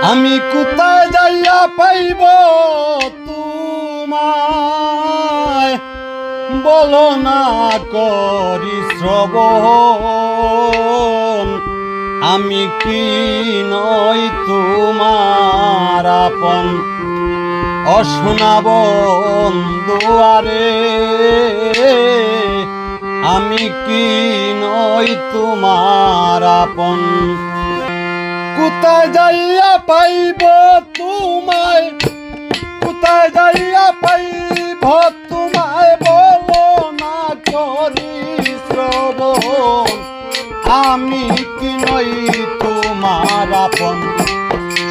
আমি কোথায় যাইয়া পাইব তোমায়, বলো না করি শ্রবণ। আমি কি নই তোমার আপন, অশোনা বন্ধুয়ারে। আমি কি নই তোমার আপন। কোথায় যাইয়া পাইব তোমায়, কোথায় যাইয়া পাইব তোমায়, বলো না করি শ্রবণ। আমি কি নই তোমার আপন,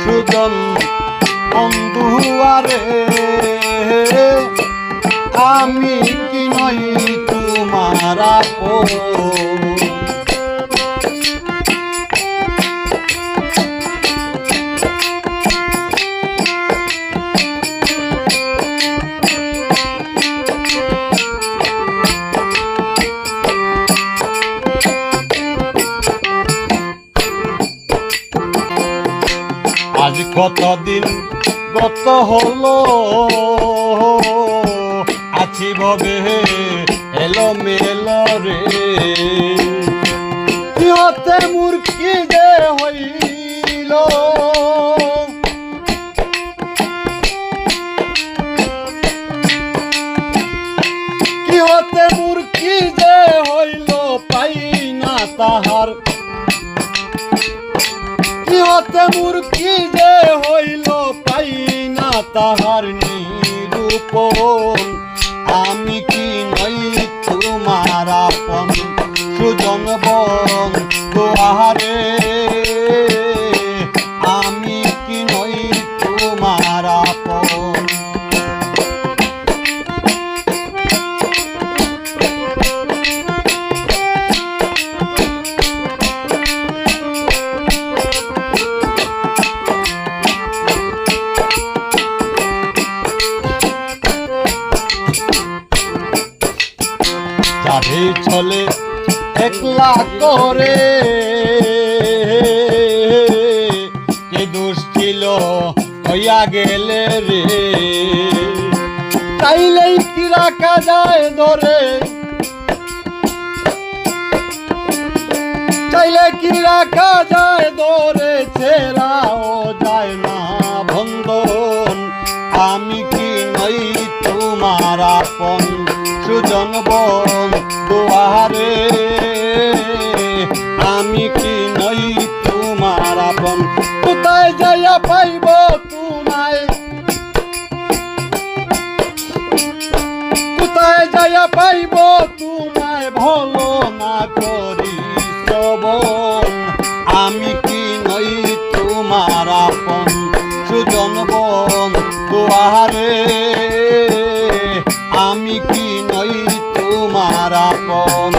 সুজন বন্ধুয়ারে। আমি কি নই তোমার আপন। আজ কতদিন গত হলো, আছি ভবে এলো মেলো রে। কিহতে মূর্খি যে হইল, কিহতে মূর্খি যে হইল, পাই না তাহার। কিহতে মূর্খি যে হইল, পাই না তাহার নিরূপণ। আমি কি নই তোমার আপন, সুজন বন্ধুয়ারে। আমি কি নই তোমার আপন। যাবে চলে একলা করে, কে দোষ ছিল হইয়া গেলে রে। চাইলেই কি রাখা যায় ধরে, চাইলে কি রাখা যায় ধরে, ছেড়াও যায় না বন্ধন। আমি কি নই তোমার আপন, সুজন বন্ধুয়ারে। আমি কি নই তোমার আপন। কোথায় যাইয়া পাইব তোমায়, কোথায় যাইয়া পাইব তোমায়, ভালো না করি শ্রবণ। আমি কি নই তোমার আপন, সুজন বন্ধুয়ারে। আমি কি নই তোমার আপন।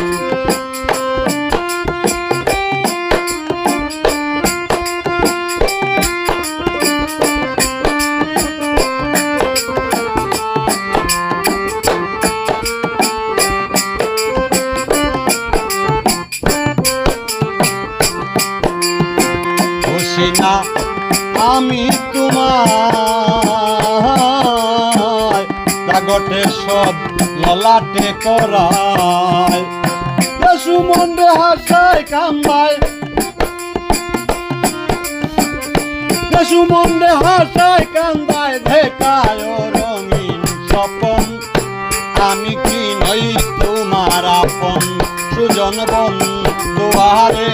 খুশি না আমি তোমায়, জাগটে সব ললাটে করায়। সুমন্ডে হাসায় কান্দায়, সুমন্ডে হাসায় কান্দায়, দেখায় রঙিন স্বপন। আমি কি নই তোমার আপন, সুজন বন্ধুয়ারে।